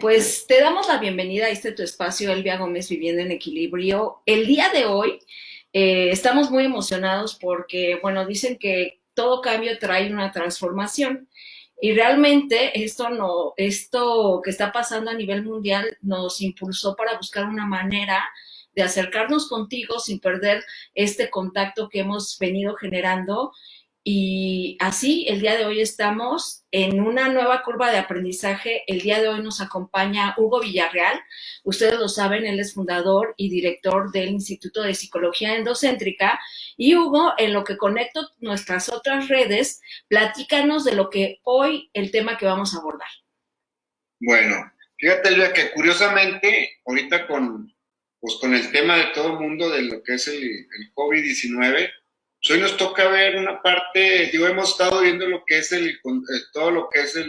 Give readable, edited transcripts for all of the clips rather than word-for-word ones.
Pues te damos la bienvenida a este tu espacio, Elvia Gómez, Viviendo en Equilibrio. El día de hoy estamos muy emocionados porque, bueno, dicen que todo cambio trae una transformación y realmente esto que está pasando a nivel mundial nos impulsó para buscar una manera de acercarnos contigo sin perder este contacto que hemos venido generando y así, el día de hoy estamos en una nueva curva de aprendizaje. El día de hoy nos acompaña Hugo Villarreal. Ustedes lo saben, él es fundador y director del Instituto de Psicología Endocéntrica. Y Hugo, en lo que conecto nuestras otras redes, platícanos de lo que hoy, el tema que vamos a abordar. Bueno, fíjate, Elvia, que curiosamente, ahorita con el tema de todo el mundo de lo que es el COVID-19, pues hoy nos toca ver una parte, digo, hemos estado viendo lo que es todo lo que es el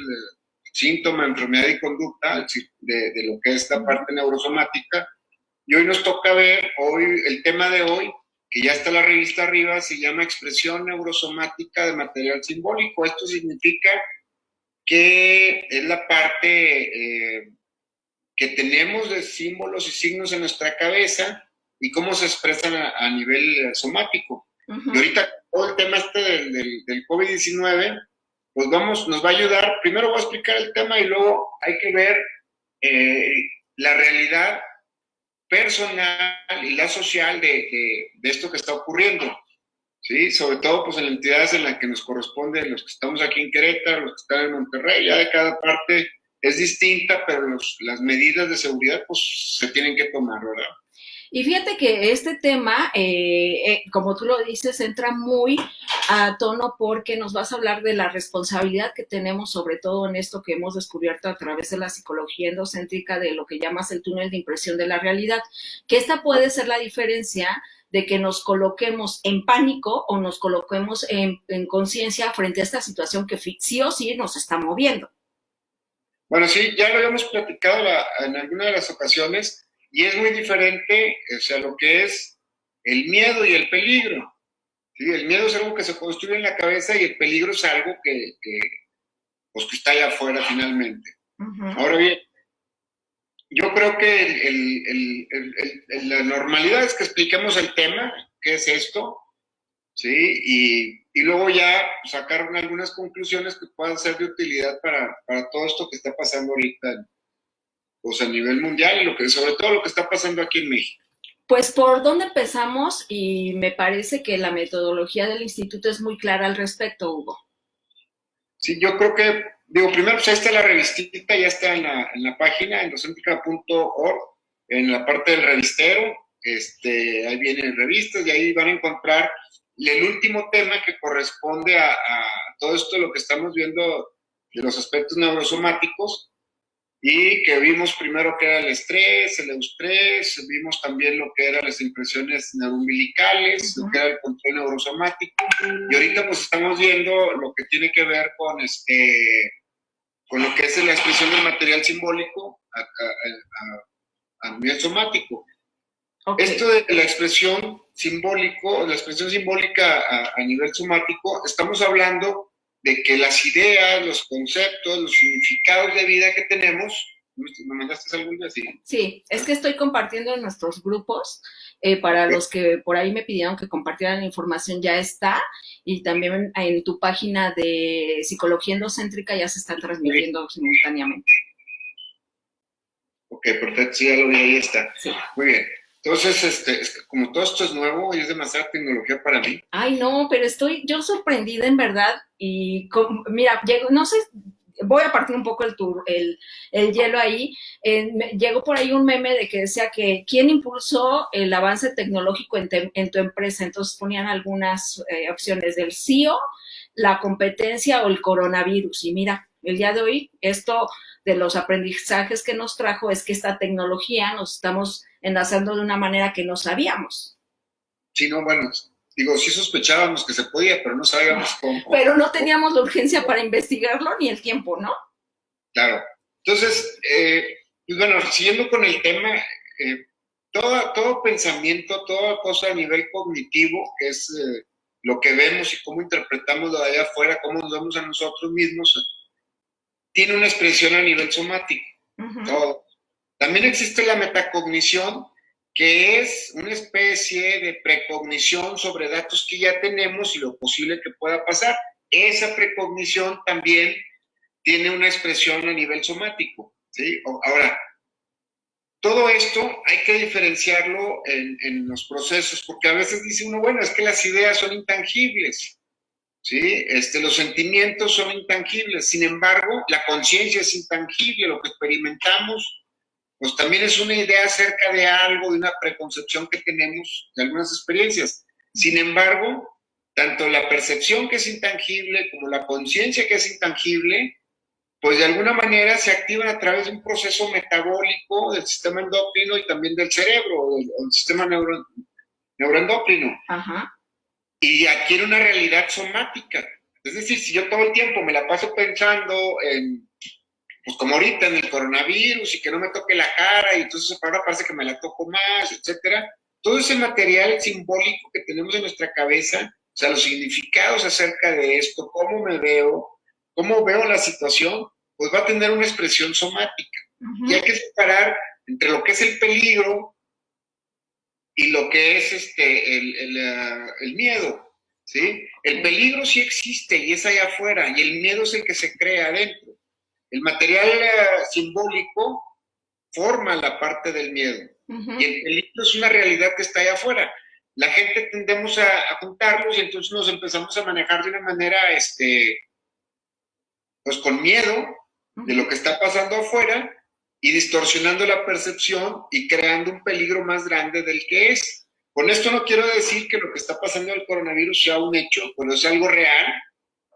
síntoma, enfermedad y conducta de lo que es la parte neurosomática, y hoy nos toca ver, el tema de hoy, que ya está la revista arriba, se llama Expresión Neurosomática de Material Simbólico. Esto significa que es la parte que tenemos de símbolos y signos en nuestra cabeza y cómo se expresan a nivel somático. Y ahorita todo el tema del COVID-19, pues nos va a ayudar. Primero voy a explicar el tema y luego hay que ver eh, la realidad personal y la social de esto que está ocurriendo. Sí, sobre todo pues en entidades en las que nos corresponde, los que estamos aquí en Querétaro, los que están en Monterrey, ya de cada parte es distinta, pero las medidas de seguridad pues se tienen que tomar, ¿verdad? Y fíjate que este tema, como tú lo dices, entra muy a tono porque nos vas a hablar de la responsabilidad que tenemos, sobre todo en esto que hemos descubierto a través de la psicología endocéntrica, de lo que llamas el túnel de impresión de la realidad, que esta puede ser la diferencia de que nos coloquemos en pánico o nos coloquemos en conciencia frente a esta situación que sí o sí nos está moviendo. Bueno, sí, ya lo habíamos platicado en alguna de las ocasiones y es muy diferente, o sea, lo que es el miedo y el peligro. ¿Sí? El miedo es algo que se construye en la cabeza y el peligro es algo pues, que está allá afuera finalmente. Ahora bien, yo creo que la normalidad es que expliquemos el tema, qué es esto, ¿sí? Y luego ya sacar algunas conclusiones que puedan ser de utilidad para todo esto que está pasando ahorita, pues a nivel mundial y sobre todo lo que está pasando aquí en México. Pues por dónde empezamos y me parece que la metodología del instituto es muy clara al respecto, Hugo. Sí, yo creo que, digo, primero pues ahí está la revistita, ya está en la página, en docentica.org, en la parte del revistero, ahí vienen revistas y ahí van a encontrar el último tema que corresponde a todo esto de lo que estamos viendo de los aspectos neurosomáticos y que vimos primero que era el estrés, el eustrés, vimos también lo que eran las impresiones neuroumbilicales, lo que era el control neurosomático, y ahorita pues estamos viendo lo que tiene que ver con lo que es la expresión del material simbólico a nivel somático. Okay. Esto de la expresión simbólica a nivel somático, estamos hablando de que las ideas, los conceptos, los significados de vida que tenemos, ¿me mandaste algún día? Sí, es que estoy compartiendo en nuestros grupos, para okay. Los que por ahí me pidieron que compartieran la información, ya está, y también en tu página de Psicología Endocéntrica ya se están transmitiendo simultáneamente. Ok, perfecto, sí, ya lo vi, ahí está. Sí. Muy bien. Entonces, es que como todo esto es nuevo y es demasiada tecnología para mí. Ay, no, pero estoy yo sorprendida en verdad y mira, no sé, voy a partir un poco el hielo ahí. Llegó por ahí un meme de que decía que ¿quién impulsó el avance tecnológico en tu empresa? Entonces ponían algunas opciones del CEO, la competencia o el coronavirus. Y mira, el día de hoy esto de los aprendizajes que nos trajo es que esta tecnología nos estamos enlazando de una manera que no sabíamos. Sí, no, bueno, digo, sí sospechábamos que se podía, pero no sabíamos cómo. Pero no teníamos la urgencia para investigarlo ni el tiempo, ¿no? Claro. Entonces, pues bueno, siguiendo con el tema, todo pensamiento, toda cosa a nivel cognitivo, que es lo que vemos y cómo interpretamos lo de allá afuera, cómo nos vemos a nosotros mismos, tiene una expresión a nivel somático. Todo. También existe la metacognición, que es una especie de precognición sobre datos que ya tenemos y lo posible que pueda pasar. Esa precognición también tiene una expresión a nivel somático, ¿sí? Ahora, todo esto hay que diferenciarlo en los procesos, porque a veces dice uno, bueno, es que las ideas son intangibles, ¿sí? Los sentimientos son intangibles, sin embargo, la conciencia es intangible, lo que experimentamos, pues también es una idea acerca de algo, de una preconcepción que tenemos de algunas experiencias. Sin embargo, tanto la percepción que es intangible como la conciencia que es intangible, pues de alguna manera se activan a través de un proceso metabólico del sistema endocrino y también del cerebro, o del sistema neuroendocrino. Ajá. Y adquiere una realidad somática. Es decir, si yo todo el tiempo me la paso pensando en, pues como ahorita en el coronavirus y que no me toque la cara y entonces ahora parece que me la toco más, etcétera, todo ese material simbólico que tenemos en nuestra cabeza, o sea, los significados acerca de esto, cómo me veo, cómo veo la situación, pues va a tener una expresión somática. Y hay que separar entre lo que es el peligro y lo que es el miedo, ¿sí? El peligro sí existe y es allá afuera, y el miedo es el que se crea adentro. El material simbólico forma la parte del miedo, y el peligro es una realidad que está allá afuera. La gente tendemos a juntarlos y entonces nos empezamos a manejar de una manera, pues con miedo de lo que está pasando afuera y distorsionando la percepción y creando un peligro más grande del que es. Con esto no quiero decir que lo que está pasando del coronavirus sea un hecho, pero es algo real,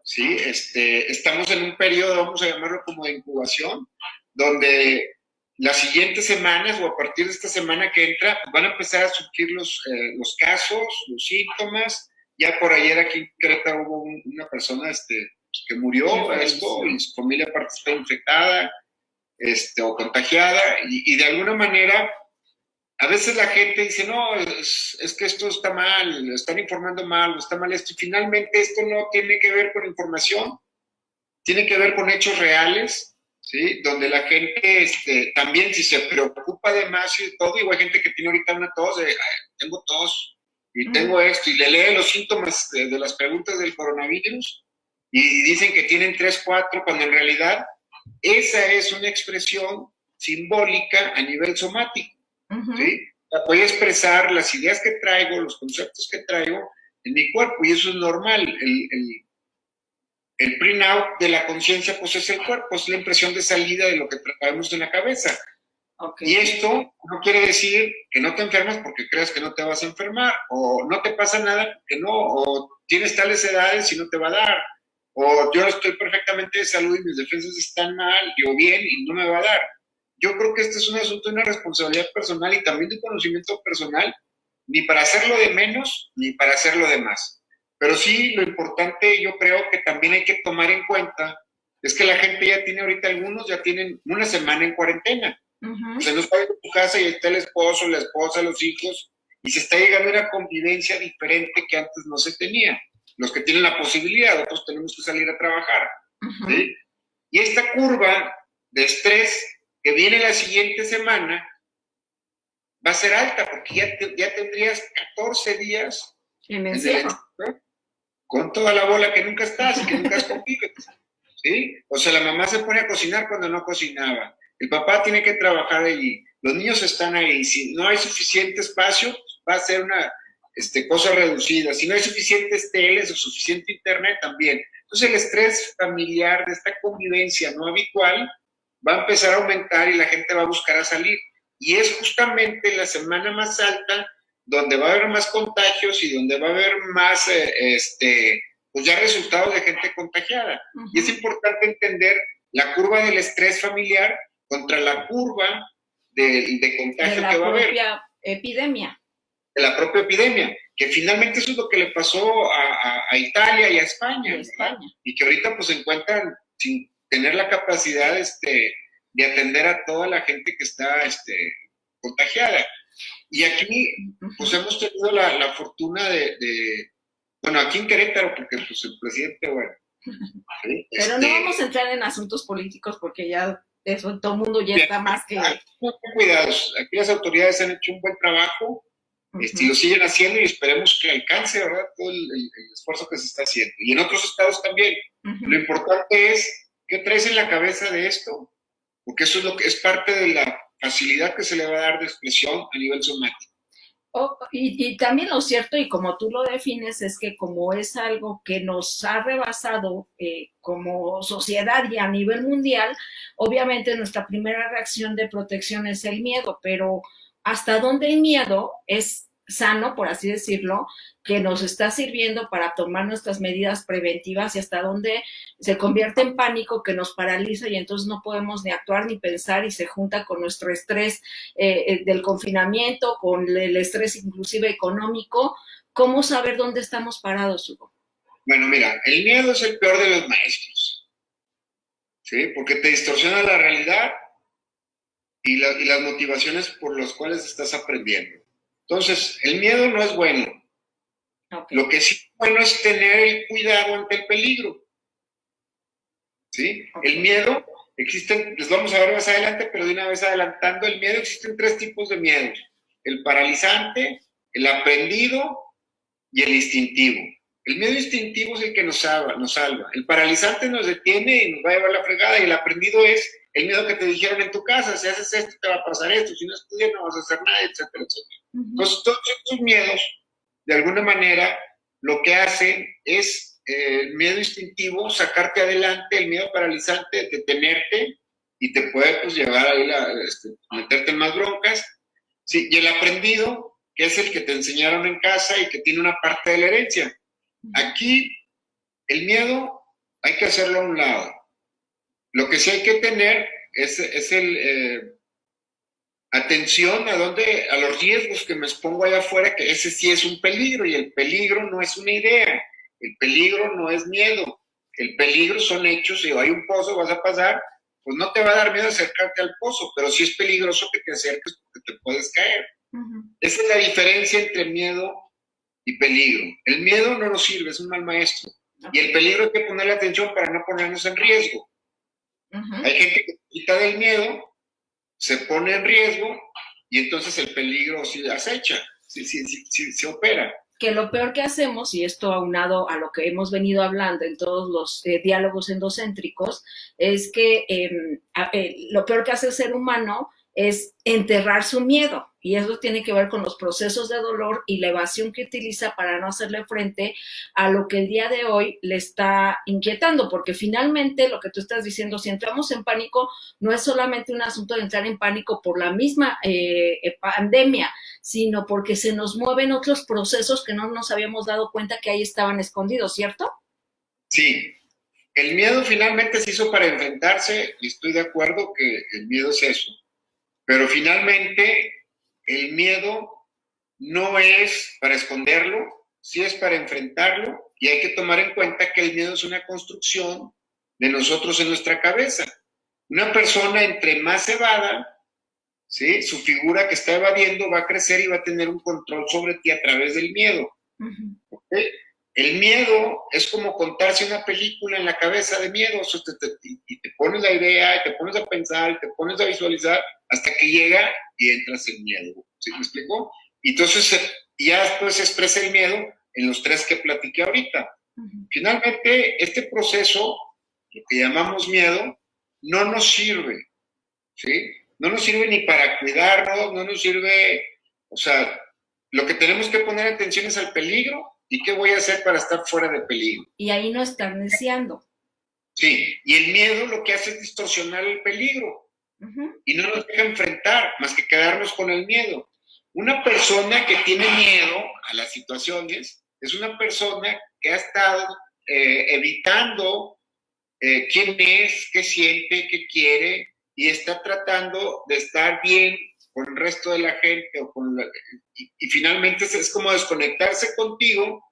¿sí? Estamos en un periodo, vamos a llamarlo como de incubación, donde las siguientes semanas o a partir de esta semana que entra van a empezar a surgir los casos, los síntomas. Ya por ayer aquí en Querétaro hubo una persona que murió esto y su familia aparte está infectada o contagiada y de alguna manera a veces la gente dice, no, es que esto está mal, están informando mal, está mal esto, y finalmente esto no tiene que ver con información, tiene que ver con hechos reales, ¿sí? Donde la gente también si se preocupa de más y todo, igual hay gente que tiene ahorita una tos, tengo tos y tengo esto, y le lee los síntomas de las preguntas del coronavirus y dicen que tienen 3, 4, cuando en realidad esa es una expresión simbólica a nivel somático, ¿sí? Voy a expresar las ideas que traigo, los conceptos que traigo en mi cuerpo, y eso es normal. El print-out de la conciencia, pues es el cuerpo, es la impresión de salida de lo que traemos en la cabeza. Y esto no quiere decir que no te enfermas porque creas que no te vas a enfermar, o no te pasa nada porque no, o tienes tales edades y no te va a dar, o yo estoy perfectamente de salud y mis defensas están mal, yo bien y no me va a dar. Yo creo que este es un asunto de una responsabilidad personal y también de conocimiento personal, ni para hacerlo de menos, ni para hacerlo de más. Pero sí, lo importante yo creo que también hay que tomar en cuenta es que la gente ya tiene ahorita, algunos ya tienen una semana en cuarentena. O sea, no está en tu casa y está el esposo, la esposa, los hijos, y se está llegando a una convivencia diferente que antes no se tenía. Los que tienen la posibilidad, otros tenemos que salir a trabajar. ¿Sí? Y esta curva de estrés que viene la siguiente semana va a ser alta porque ya tendrías 14 días en el encierro, con toda la bola que nunca estás y que nunca has convives, ¿sí? O sea, la mamá se pone a cocinar cuando no cocinaba, el papá tiene que trabajar allí, los niños están ahí, si no hay suficiente espacio, va a ser una cosa reducida, si no hay suficientes teles o suficiente internet también. Entonces el estrés familiar de esta convivencia no habitual va a empezar a aumentar y la gente va a buscar a salir. Y es justamente la semana más alta donde va a haber más contagios y donde va a haber más, pues ya resultados de gente contagiada. Y es importante entender la curva del estrés familiar contra la curva de contagio que va a haber. De la propia epidemia. De la propia epidemia, que finalmente eso es lo que le pasó a Italia y a España. Y que ahorita pues se encuentran sin tener la capacidad de atender a toda la gente que está contagiada. Y aquí, pues hemos tenido la fortuna bueno, aquí en Querétaro, porque pues el presidente, bueno. ¿sí? Pero no vamos a entrar en asuntos políticos porque ya Eso todo el mundo ya está más que... Cuidados. Aquí las autoridades han hecho un buen trabajo, y lo siguen haciendo y esperemos que alcance, ¿verdad?, todo el esfuerzo que se está haciendo. Y en otros estados también. Lo importante es, ¿qué traes en la cabeza de esto? Porque eso es lo que es parte de la facilidad que se le va a dar de expresión a nivel somático. Y también lo cierto, y como tú lo defines, es que como es algo que nos ha rebasado como sociedad y a nivel mundial, obviamente nuestra primera reacción de protección es el miedo, pero hasta dónde el miedo es sano, por así decirlo, que nos está sirviendo para tomar nuestras medidas preventivas y hasta dónde se convierte en pánico que nos paraliza y entonces no podemos ni actuar ni pensar y se junta con nuestro estrés del confinamiento, con el estrés inclusive económico. ¿Cómo saber dónde estamos parados, Hugo? Bueno, mira, el miedo es el peor de los maestros, ¿sí? Porque te distorsiona la realidad y las motivaciones por las cuales estás aprendiendo. Entonces, el miedo no es bueno. Okay. Lo que sí es bueno es tener el cuidado ante el peligro, ¿sí? Okay. El miedo, existen, les vamos a ver más adelante, pero de una vez adelantando, el miedo, existen 3 tipos de miedos: el paralizante, el aprendido y el instintivo. El miedo instintivo es el que nos salva. El paralizante nos detiene y nos va a llevar la fregada, y el aprendido es el miedo que te dijeron en tu casa: si haces esto te va a pasar esto, si no estudias no vas a hacer nada, etcétera, etcétera. Entonces, todos estos miedos, de alguna manera, lo que hacen es el miedo instintivo, sacarte adelante; el miedo paralizante, detenerte y te puede, pues, llevar ahí meterte en más broncas. Sí, y el aprendido, que es el que te enseñaron en casa y que tiene una parte de la herencia. Aquí, el miedo hay que hacerlo a un lado. Lo que sí hay que tener es atención a los riesgos que me expongo allá afuera, que ese sí es un peligro, y el peligro no es una idea, el peligro no es miedo, el peligro son hechos. Si hay un pozo, vas a pasar, pues no te va a dar miedo acercarte al pozo, pero sí es peligroso que te acerques porque te puedes caer. Esa es la diferencia entre miedo y peligro. El miedo no nos sirve, es un mal maestro, y el peligro hay que ponerle atención para no ponernos en riesgo. Hay gente que se quita del miedo, se pone en riesgo, y entonces el peligro sí acecha, sí opera. Que lo peor que hacemos, y esto aunado a lo que hemos venido hablando en todos los diálogos endocéntricos, es que lo peor que hace el ser humano es enterrar su miedo, y eso tiene que ver con los procesos de dolor y la evasión que utiliza para no hacerle frente a lo que el día de hoy le está inquietando, porque finalmente lo que tú estás diciendo, si entramos en pánico, no es solamente un asunto de entrar en pánico por la misma pandemia, sino porque se nos mueven otros procesos que no nos habíamos dado cuenta que ahí estaban escondidos, ¿cierto? Sí, el miedo finalmente se hizo para enfrentarse, y estoy de acuerdo que el miedo es eso. Pero finalmente, el miedo no es para esconderlo, sí es para enfrentarlo, y hay que tomar en cuenta que el miedo es una construcción de nosotros en nuestra cabeza. Una persona entre más evada, ¿sí?, su figura que está evadiendo va a crecer y va a tener un control sobre ti a través del miedo. ¿Okay? El miedo es como contarse una película en la cabeza de miedo, y te pones la idea, y te pones a pensar, y te pones a visualizar, hasta que llega y entras en miedo. ¿Sí me explicó? Y entonces ya después se expresa el miedo en los 3 que platiqué ahorita. Finalmente, este proceso, lo que llamamos miedo, no nos sirve, ¿sí? No nos sirve ni para cuidarnos, no nos sirve, o sea, lo que tenemos que poner atención es al peligro. ¿Y qué voy a hacer para estar fuera de peligro? Y ahí no están deseando. Sí, y el miedo lo que hace es distorsionar el peligro. Y no nos deja enfrentar, más que quedarnos con el miedo. Una persona que tiene miedo a las situaciones es una persona que ha estado evitando quién es, qué siente, qué quiere, y está tratando de estar bien con el resto de la gente, y finalmente es como desconectarse contigo,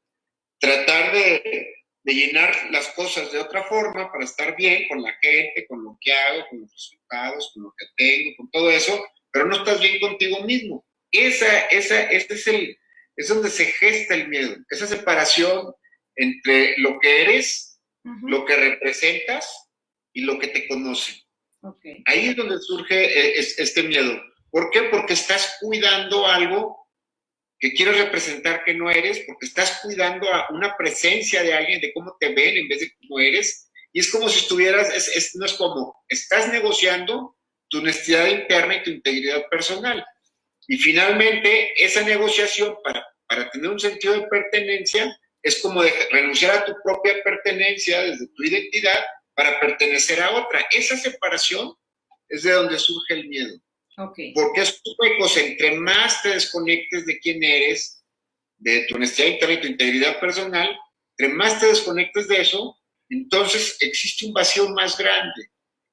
tratar de llenar las cosas de otra forma para estar bien con la gente, con lo que hago, con los resultados, con lo que tengo, con todo eso, pero no estás bien contigo mismo. Es donde se gesta el miedo, esa separación entre lo que eres, lo que representas y lo que te conoce. Okay. Ahí es donde surge este miedo. ¿Por qué? Porque estás cuidando algo que quieres representar que no eres, porque estás cuidando a una presencia de alguien, de cómo te ven en vez de cómo eres. Y es como si estuvieras, no es como, estás negociando tu honestidad interna y tu integridad personal. Y finalmente, esa negociación para tener un sentido de pertenencia es como renunciar a tu propia pertenencia desde tu identidad para pertenecer a otra. Esa separación es de donde surge el miedo. Okay. Porque estos huecos, entre más te desconectes de quién eres, de tu honestidad interna y tu integridad personal, entre más te desconectes de eso, entonces existe un vacío más grande.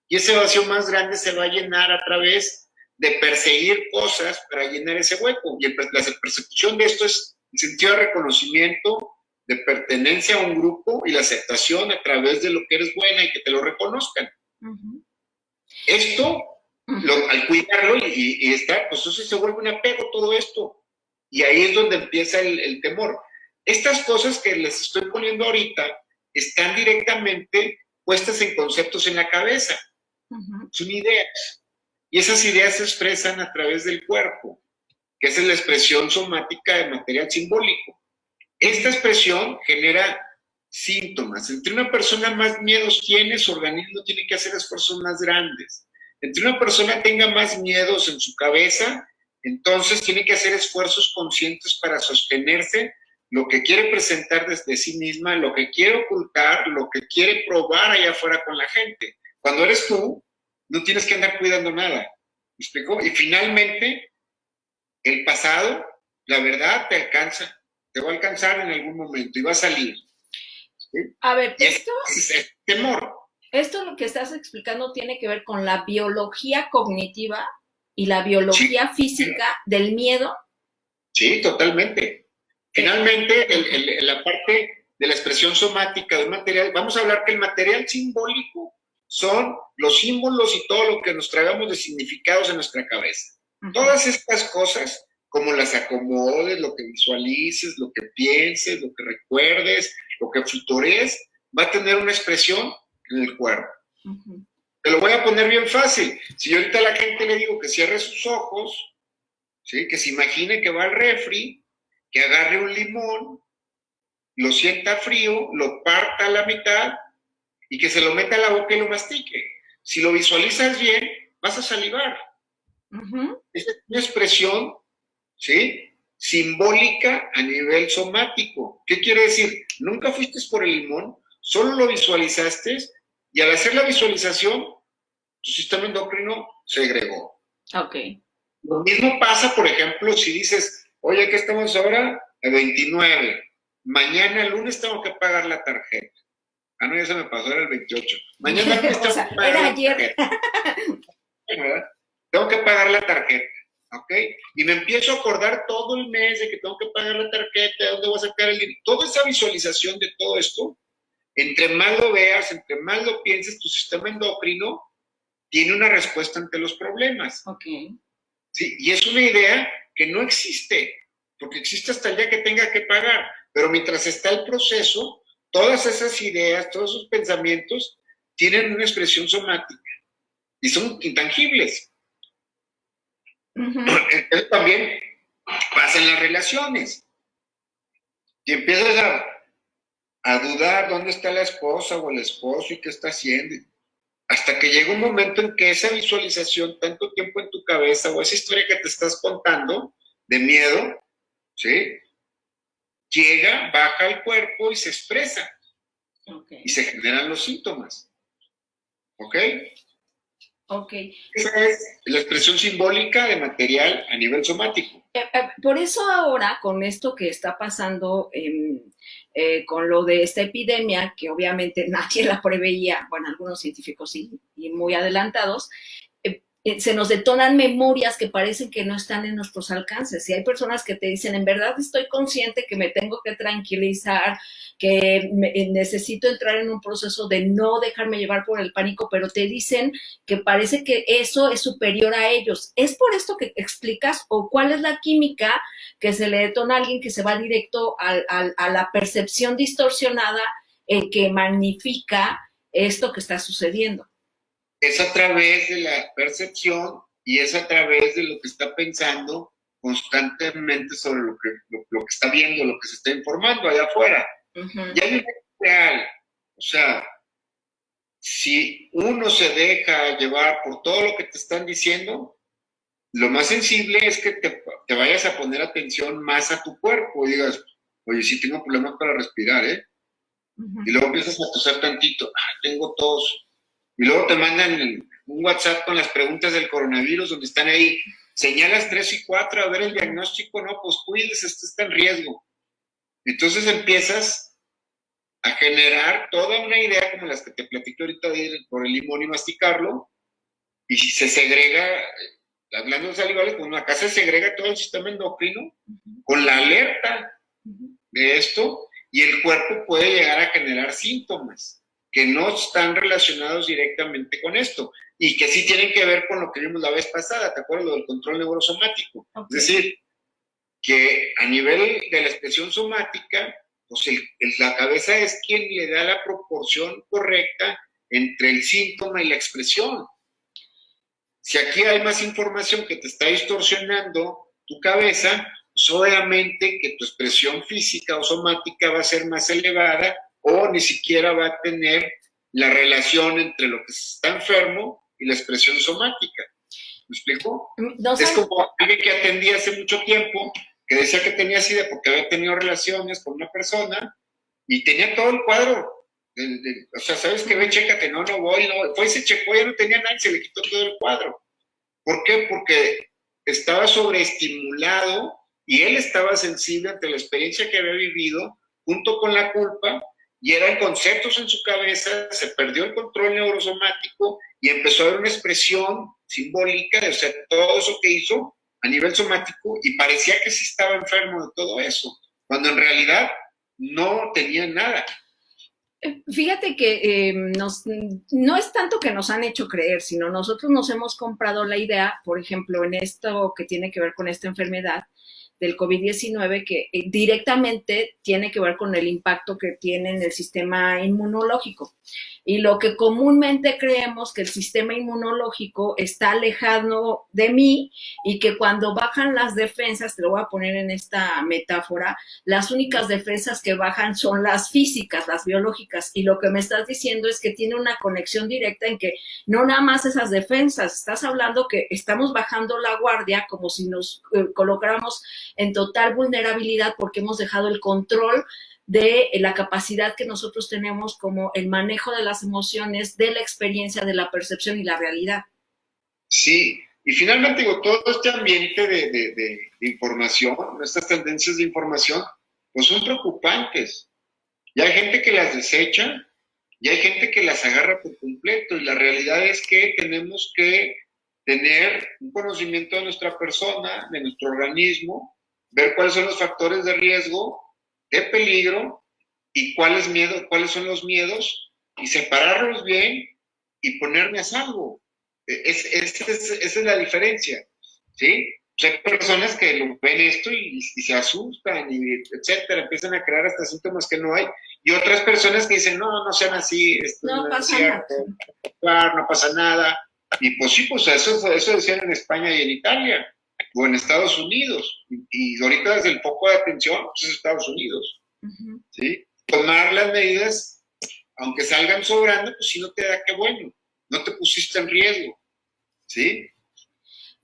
Y ese vacío más grande se va a llenar a través de perseguir cosas para llenar ese hueco. Y la persecución de esto es el sentido de reconocimiento, de pertenencia a un grupo y la aceptación a través de lo que eres buena y que te lo reconozcan. Uh-huh. Esto, al cuidarlo y estar, pues entonces se vuelve un apego todo esto. Y ahí es donde empieza el temor. Estas cosas que les estoy poniendo ahorita están directamente puestas en conceptos en la cabeza. Uh-huh. Son ideas. Y esas ideas se expresan a través del cuerpo, que es la expresión somática de material simbólico. Esta expresión genera síntomas. Entre una persona más miedos tiene, su organismo tiene que hacer esfuerzos más grandes. Entre una persona tenga más miedos en su cabeza, entonces tiene que hacer esfuerzos conscientes para sostenerse lo que quiere presentar desde sí misma, lo que quiere ocultar, lo que quiere probar allá afuera con la gente. Cuando eres tú, no tienes que andar cuidando nada. ¿Me explico? Y finalmente, el pasado, la verdad, te alcanza. Te va a alcanzar en algún momento y va a salir. ¿Sí? A ver, esto es temor. Esto lo que estás explicando tiene que ver con la biología cognitiva y la biología física del miedo. Sí, totalmente. Finalmente, la parte de la expresión somática del material, vamos a hablar que el material simbólico son los símbolos y todo lo que nos tragamos de significados en nuestra cabeza. Uh-huh. Todas estas cosas, como las acomodes, lo que visualices, lo que pienses, lo que recuerdes, lo que futurees, va a tener una expresión en el cuerpo. Uh-huh. Te lo voy a poner bien fácil. Si yo ahorita a la gente le digo que cierre sus ojos, ¿sí? Que se imagine que va al refri, que agarre un limón, lo sienta frío, lo parta a la mitad y que se lo meta a la boca y lo mastique. Si lo visualizas bien, vas a salivar. Uh-huh. Esta es una expresión, ¿sí?, simbólica a nivel somático. ¿Qué quiere decir? Nunca fuiste por el limón, solo lo visualizaste y al hacer la visualización, tu sistema endocrino segregó. Ok. Lo mismo pasa, por ejemplo, si dices, oye, ¿qué estamos ahora? A 29. Mañana, lunes, tengo que pagar la tarjeta. Ah, no, ya se me pasó, era el 28. Mañana lunes tengo que pagar la tarjeta. ¿Verdad? Tengo que pagar la tarjeta. ¿Ok? Y me empiezo a acordar todo el mes de que tengo que pagar la tarjeta, de dónde voy a sacar el dinero. Toda esa visualización de todo esto, entre más lo veas, entre más lo pienses, tu sistema endocrino tiene una respuesta ante los problemas. Ok. ¿Sí? Y es una idea que no existe, porque existe hasta el día que tenga que pagar. Pero mientras está el proceso, todas esas ideas, todos esos pensamientos tienen una expresión somática y son intangibles. Uh-huh. Entonces también pasa en las relaciones. Y empiezas a dudar dónde está la esposa o el esposo y qué está haciendo. Hasta que llega un momento en que esa visualización, tanto tiempo en tu cabeza o esa historia que te estás contando de miedo, ¿sí?, llega, baja al cuerpo y se expresa. Okay. Y se generan los síntomas. ¿Ok? Ok. Esa es la expresión simbólica de material a nivel somático. Por eso ahora, con esto que está pasando con lo de esta epidemia, que obviamente nadie la preveía, bueno, algunos científicos sí, y muy adelantados, se nos detonan memorias que parecen que no están en nuestros alcances. Y hay personas que te dicen, en verdad estoy consciente que me tengo que tranquilizar, que necesito entrar en un proceso de no dejarme llevar por el pánico, pero te dicen que parece que eso es superior a ellos. ¿Es por esto que explicas o cuál es la química que se le detona a alguien que se va directo a la percepción distorsionada que magnifica esto que está sucediendo? es a través de la percepción y es a través de lo que está pensando constantemente sobre lo que está viendo, lo que se está informando allá afuera. Ujú. Y hay un real, o sea, si uno se deja llevar por todo lo que te están diciendo, lo más sensible es que te vayas a poner atención más a tu cuerpo y digas, oye, sí tengo problemas para respirar, ¿eh? Y luego empiezas a toser tantito, tengo tos. Y luego te mandan un WhatsApp con las preguntas del coronavirus donde están ahí, señalas 3 y 4, a ver el diagnóstico, no, pues cuídese, esto está en riesgo. Entonces empiezas a generar toda una idea como las que te platico ahorita de ir por el limón y masticarlo, y si se segrega las glándulas salivales, pues acá se segrega todo el sistema endocrino con la alerta de esto, y el cuerpo puede llegar a generar síntomas que no están relacionados directamente con esto y que sí tienen que ver con lo que vimos la vez pasada, ¿te acuerdas? Lo del control neurosomático. Okay. Es decir, que a nivel de la expresión somática, pues la cabeza es quien le da la proporción correcta entre el síntoma y la expresión. Si aquí hay más información que te está distorsionando tu cabeza, pues obviamente que tu expresión física o somática va a ser más elevada o ni siquiera va a tener la relación entre lo que está enfermo y la expresión somática. ¿Me explico? No, es como alguien que atendí hace mucho tiempo, que decía que tenía SIDA porque había tenido relaciones con una persona y tenía todo el cuadro. O sea, ¿sabes qué? Ve, chécate, no voy, no. Fue y se checó, ya no tenía nada y se le quitó todo el cuadro. ¿Por qué? Porque estaba sobreestimulado y él estaba sensible ante la experiencia que había vivido junto con la culpa, y eran conceptos en su cabeza, se perdió el control neurosomático y empezó a haber una expresión simbólica de, o sea, todo eso que hizo a nivel somático, y parecía que sí estaba enfermo de todo eso, cuando en realidad no tenía nada. Fíjate que no es tanto que nos han hecho creer, sino nosotros nos hemos comprado la idea, por ejemplo, en esto que tiene que ver con esta enfermedad del COVID-19, que directamente tiene que ver con el impacto que tiene en el sistema inmunológico. Y lo que comúnmente creemos que el sistema inmunológico está alejado de mí y que cuando bajan las defensas, te lo voy a poner en esta metáfora, las únicas defensas que bajan son las físicas, las biológicas, y lo que me estás diciendo es que tiene una conexión directa en que no nada más esas defensas, estás hablando que estamos bajando la guardia como si nos colocáramos en total vulnerabilidad porque hemos dejado el control de la capacidad que nosotros tenemos como el manejo de las emociones, de la experiencia, de la percepción y la realidad. Sí, y finalmente digo, todo este ambiente de información, estas tendencias de información, pues son preocupantes. Y hay gente que las desecha y hay gente que las agarra por completo, y la realidad es que tenemos que tener un conocimiento de nuestra persona, de nuestro organismo, ver cuáles son los factores de riesgo, de peligro, y cuáles son los miedos, y separarlos bien y ponerme a salvo. Esa es la diferencia, ¿sí? O sea, hay personas que lo ven esto y se asustan, y etcétera, empiezan a crear hasta síntomas que no hay, y otras personas que dicen, no sean así, esto no pasa cierto, nada. No pasa nada. Y pues sí, pues eso decían en España y en Italia, o en Estados Unidos, y ahorita desde el foco de atención, pues es Estados Unidos, ¿sí? Tomar las medidas, aunque salgan sobrando, pues si no te da, qué bueno, no te pusiste en riesgo, ¿sí?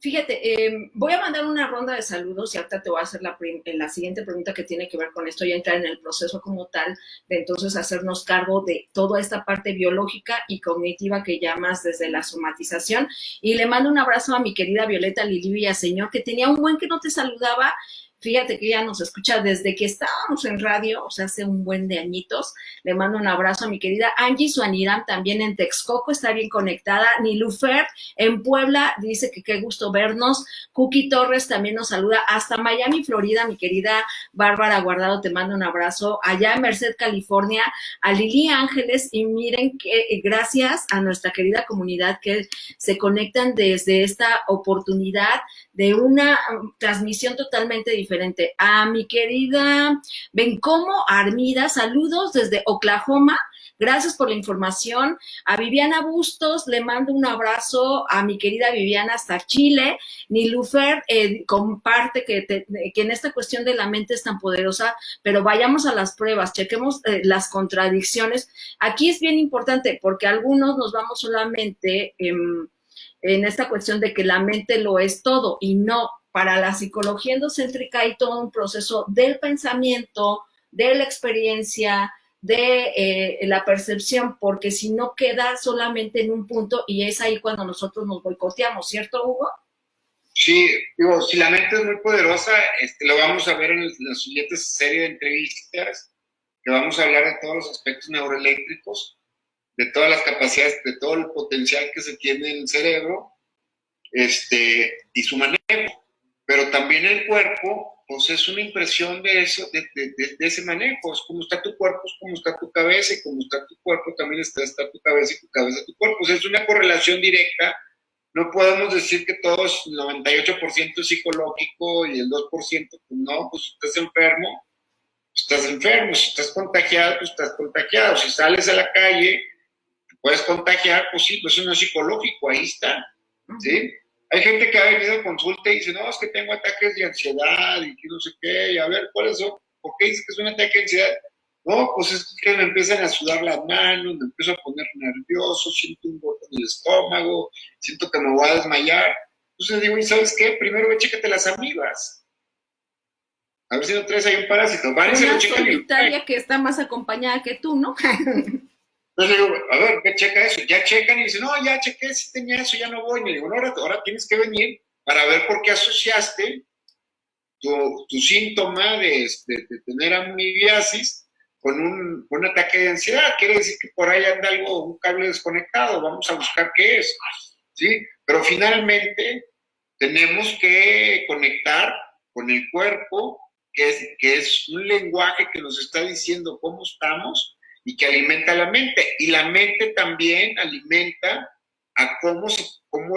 Fíjate, voy a mandar una ronda de saludos y ahorita te voy a hacer la siguiente pregunta que tiene que ver con esto, ya entrar en el proceso como tal, de entonces hacernos cargo de toda esta parte biológica y cognitiva que llamas desde la somatización. Y le mando un abrazo a mi querida Violeta Lili Villaseñor, que tenía un buen que no te saludaba. Fíjate que ella nos escucha desde que estábamos en radio, o sea, hace un buen de añitos. Le mando un abrazo a mi querida Angie Suaniram, también en Texcoco, está bien conectada. Nilufer, en Puebla, dice que qué gusto vernos. Cookie Torres también nos saluda hasta Miami, Florida. Mi querida Bárbara Guardado, te mando un abrazo. Allá en Merced, California, a Lili Ángeles. Y miren que gracias a nuestra querida comunidad que se conectan desde esta oportunidad de una transmisión totalmente diferente diferente. A mi querida Bencomo Armida, saludos desde Oklahoma. Gracias por la información. A Viviana Bustos le mando un abrazo, a mi querida Viviana hasta Chile. Nilufer comparte que en esta cuestión de la mente es tan poderosa, pero vayamos a las pruebas, chequemos las contradicciones. Aquí es bien importante porque algunos nos vamos solamente en esta cuestión de que la mente lo es todo y no. Para la psicología endocéntrica hay todo un proceso del pensamiento, de la experiencia, de la percepción, porque si no queda solamente en un punto y es ahí cuando nosotros nos boicoteamos, ¿cierto, Hugo? Sí, digo, si la mente es muy poderosa, lo vamos a ver en la siguiente serie de entrevistas, que vamos a hablar de todos los aspectos neuroeléctricos, de todas las capacidades, de todo el potencial que se tiene en el cerebro, y su manejo. Pero también el cuerpo, pues es una impresión de eso, de ese manejo. Es como está tu cuerpo, es como está tu cabeza, y como está tu cuerpo, también está tu cabeza, y tu cabeza tu cuerpo. O sea, es una correlación directa. No podemos decir que todo es 98% psicológico y el 2%, pues no, pues si estás enfermo, estás enfermo. Si estás contagiado, pues estás contagiado. Si sales a la calle, te puedes contagiar, pues sí, pues eso no es psicológico, ahí está, ¿sí? Hay gente que ha venido a consulta y dice, no, es que tengo ataques de ansiedad y que no sé qué, y a ver, ¿cuáles son? ¿Por qué dices que es un ataque de ansiedad? No, pues es que me empiezan a sudar las manos, me empiezo a poner nervioso, siento un golpe en el estómago, siento que me voy a desmayar. Entonces digo, ¿y sabes qué? Primero ve, chécate las amibas. A ver si no traes ahí un parásito. Van y se lo Una checan solitaria que está más acompañada que tú, ¿no? Entonces digo, a ver, ve, checa eso. Ya checan y dicen, no, ya chequé, si tenía eso, ya no voy. Y me digo, no, ahora tienes que venir para ver por qué asociaste tu síntoma de tener amibiasis con un ataque de ansiedad. Quiere decir que por ahí anda algo, un cable desconectado. Vamos a buscar qué es, ¿sí? Pero finalmente tenemos que conectar con el cuerpo, que es un lenguaje que nos está diciendo cómo estamos y que alimenta la mente. Y la mente también alimenta a cómo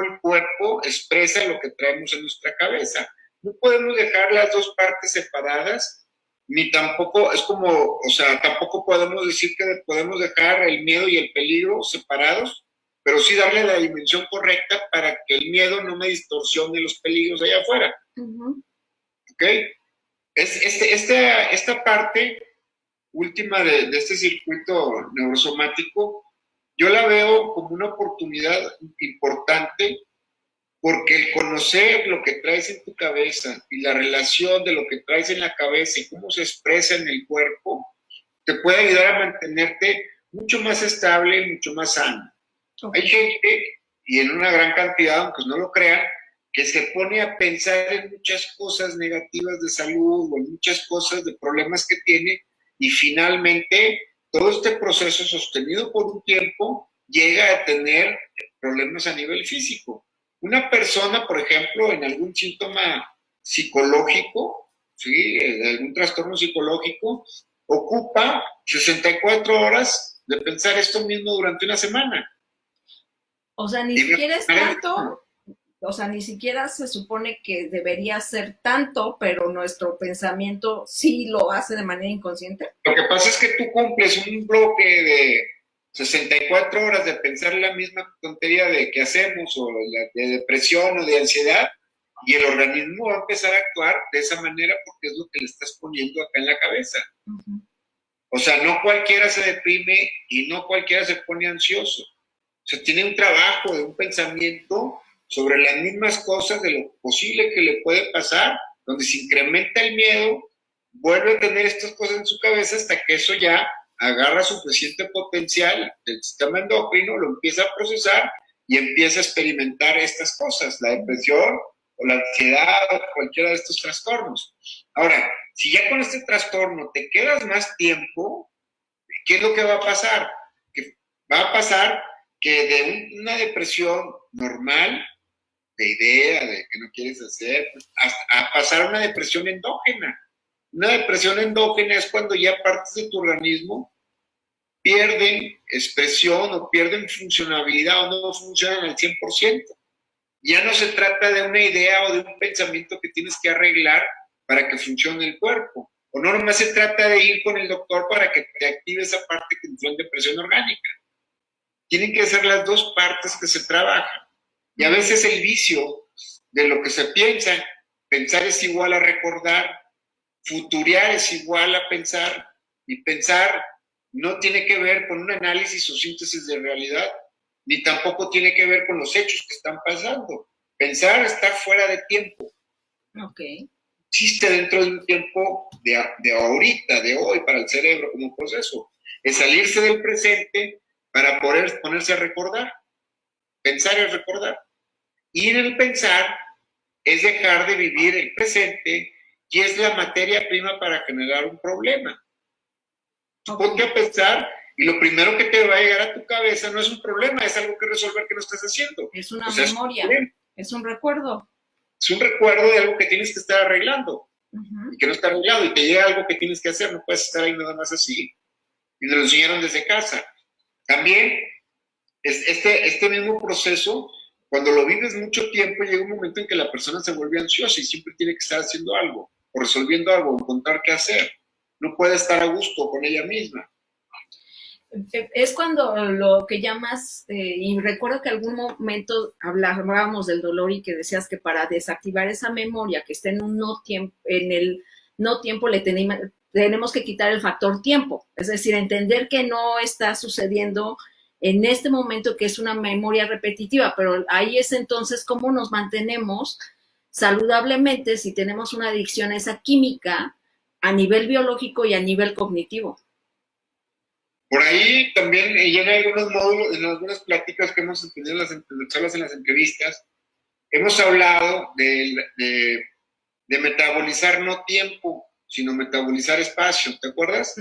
el cuerpo expresa lo que traemos en nuestra cabeza. No podemos dejar las dos partes separadas, ni tampoco, es como, o sea, tampoco podemos decir que podemos dejar el miedo y el peligro separados, pero sí darle la dimensión correcta para que el miedo no me distorsione los peligros allá afuera. ¿Ok? Esta parte última de este circuito neurosomático, yo la veo como una oportunidad importante porque el conocer lo que traes en tu cabeza y la relación de lo que traes en la cabeza y cómo se expresa en el cuerpo, te puede ayudar a mantenerte mucho más estable y mucho más sano. Okay. Hay gente, y en una gran cantidad, aunque no lo crean, que se pone a pensar en muchas cosas negativas de salud o en muchas cosas de problemas que tiene, y finalmente todo este proceso sostenido por un tiempo llega a tener problemas a nivel físico. Una persona, por ejemplo, en algún síntoma psicológico, ¿sí? Algún trastorno psicológico, ocupa 64 horas de pensar esto mismo durante una semana. O sea, ni siquiera es tanto, o sea, ni siquiera se supone que debería ser tanto, pero nuestro pensamiento sí lo hace de manera inconsciente. Lo que pasa es que tú cumples un bloque de 64 horas de pensar la misma tontería de que hacemos, o de depresión o de ansiedad, y el organismo va a empezar a actuar de esa manera porque es lo que le estás poniendo acá en la cabeza. Uh-huh. O sea, no cualquiera se deprime y no cualquiera se pone ansioso. O sea, tiene un trabajo de un pensamiento sobre las mismas cosas, de lo posible que le puede pasar, donde se incrementa el miedo, vuelve a tener estas cosas en su cabeza hasta que eso ya agarra suficiente potencial del sistema endocrino, lo empieza a procesar y empieza a experimentar estas cosas, la depresión o la ansiedad o cualquiera de estos trastornos. Ahora, si ya con este trastorno te quedas más tiempo, ¿qué es lo que va a pasar? Que va a pasar que de una depresión normal, de idea, de que no quieres hacer, a pasar a una depresión endógena. Una depresión endógena es cuando ya partes de tu organismo pierden expresión o pierden funcionabilidad o no funcionan al 100%. Ya no se trata de una idea o de un pensamiento que tienes que arreglar para que funcione el cuerpo. O no nomás se trata de ir con el doctor para que te active esa parte que entró en depresión orgánica. Tienen que ser las dos partes que se trabajan. Y a veces el vicio de lo que se piensa, pensar es igual a recordar, futurear es igual a pensar, y pensar no tiene que ver con un análisis o síntesis de realidad, ni tampoco tiene que ver con los hechos que están pasando. Pensar está fuera de tiempo. Okay. Existe dentro de un tiempo de ahorita, de hoy, para el cerebro como proceso. Es salirse del presente para poder ponerse a recordar. Pensar es recordar. Y en el pensar es dejar de vivir el presente y es la materia prima para generar un problema. Okay. Ponte a pensar y lo primero que te va a llegar a tu cabeza no es un problema, es algo que resolver que no estás haciendo. Es una memoria, es un recuerdo. Es un recuerdo de algo que tienes que estar arreglando y que no está arreglado y te llega algo que tienes que hacer, no puedes estar ahí nada más así. Y nos lo enseñaron desde casa. También este mismo proceso, cuando lo vives mucho tiempo, llega un momento en que la persona se vuelve ansiosa y siempre tiene que estar haciendo algo o resolviendo algo, encontrar qué hacer. No puede estar a gusto con ella misma. Es cuando lo que llamas, y recuerdo que algún momento hablábamos del dolor y que decías que para desactivar esa memoria que está en un no tiempo, en el no tiempo le tenemos que quitar el factor tiempo, es decir, entender que no está sucediendo en este momento, que es una memoria repetitiva, pero ahí es entonces cómo nos mantenemos saludablemente si tenemos una adicción a esa química a nivel biológico y a nivel cognitivo. Por ahí también en algunos módulos, en algunas pláticas que hemos tenido en las charlas, en las entrevistas, hemos hablado de metabolizar no tiempo, sino metabolizar espacio, ¿te acuerdas?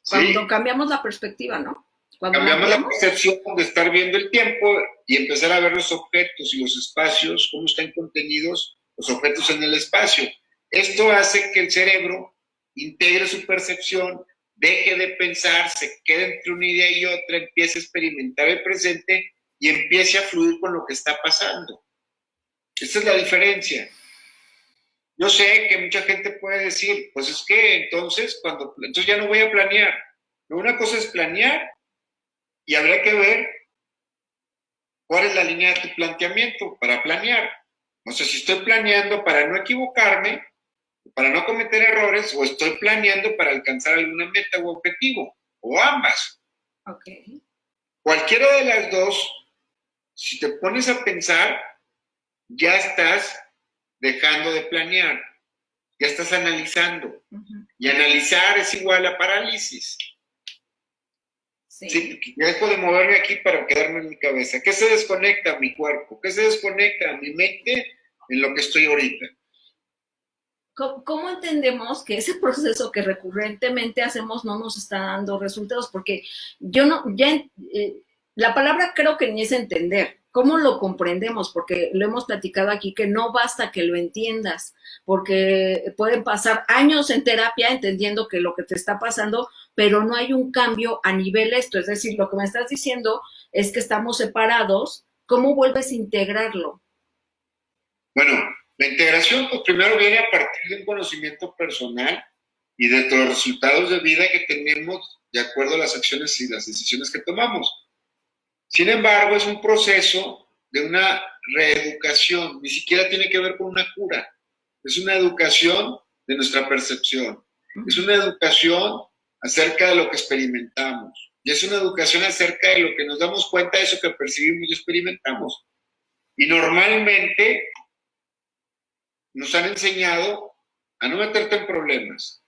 Cuando ¿sí? Cambiamos la perspectiva, ¿no? Cuando cambiamos la percepción de estar viendo el tiempo y empezar a ver los objetos y los espacios, cómo están contenidos los objetos en el espacio. Esto hace que el cerebro integre su percepción, deje de pensar, se quede entre una idea y otra, empiece a experimentar el presente y empiece a fluir con lo que está pasando. Esta es la diferencia. Yo sé que mucha gente puede decir, pues es que entonces ya no voy a planear. Pero una cosa es planear y habrá que ver cuál es la línea de tu planteamiento para planear. O sea, si estoy planeando para no equivocarme, para no cometer errores, o estoy planeando para alcanzar alguna meta u objetivo, o ambas. Okay. Cualquiera de las dos, si te pones a pensar, ya estás dejando de planear, ya estás analizando. Y analizar es igual a parálisis. Sí, dejo de moverme aquí para quedarme en mi cabeza. ¿Qué se desconecta a mi cuerpo? ¿Qué se desconecta a mi mente en lo que estoy ahorita? ¿Cómo entendemos que ese proceso que recurrentemente hacemos no nos está dando resultados? Porque yo no, la palabra creo que ni es entender. ¿Cómo lo comprendemos? Porque lo hemos platicado aquí, que no basta que lo entiendas, porque pueden pasar años en terapia entendiendo que lo que te está pasando, pero no hay un cambio a nivel esto. Es decir, lo que me estás diciendo es que estamos separados. ¿Cómo vuelves a integrarlo? Bueno, la integración pues, primero viene a partir de un conocimiento personal y de los resultados de vida que tenemos de acuerdo a las acciones y las decisiones que tomamos. Sin embargo, es un proceso de una reeducación, ni siquiera tiene que ver con una cura. Es una educación de nuestra percepción. Es una educación acerca de lo que experimentamos. Y es una educación acerca de lo que nos damos cuenta de eso que percibimos y experimentamos. Y normalmente nos han enseñado a no meterte en problemas.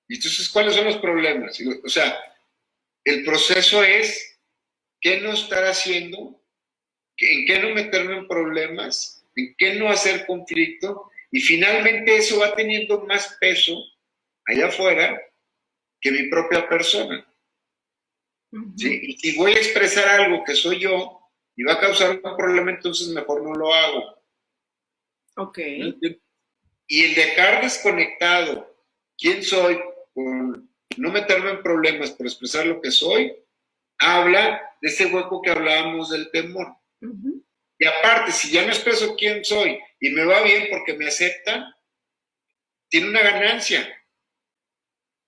Y entonces, ¿cuáles son los problemas? O sea, el proceso es qué no estar haciendo, en qué no meterme en problemas, en qué no hacer conflicto, y finalmente eso va teniendo más peso allá afuera que mi propia persona. ¿Sí? Y si voy a expresar algo que soy yo y va a causar un problema, entonces mejor no lo hago. Ok. Y el dejar desconectado quién soy, por no meterme en problemas, por expresar lo que soy, habla de ese hueco que hablábamos del temor. Y aparte, si ya no expreso quién soy y me va bien porque me aceptan, tiene una ganancia.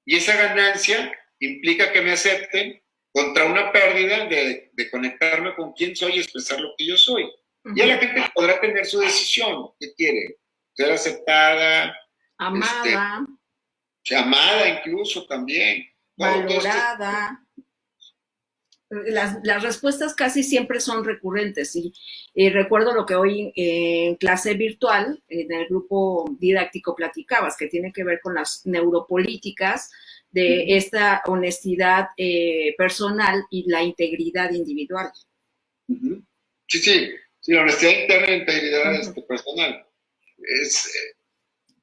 Y esa ganancia implica que me acepten contra una pérdida de conectarme con quién soy y expresar lo que yo soy. Y a la gente podrá tener su decisión. ¿Qué quiere? Ser aceptada, amada, amada incluso también. valorada. Las respuestas casi siempre son recurrentes y recuerdo lo que hoy en clase virtual, en el grupo didáctico platicabas, que tiene que ver con las neuropolíticas de esta honestidad personal y la integridad individual. Sí, la honestidad interna e integridad personal.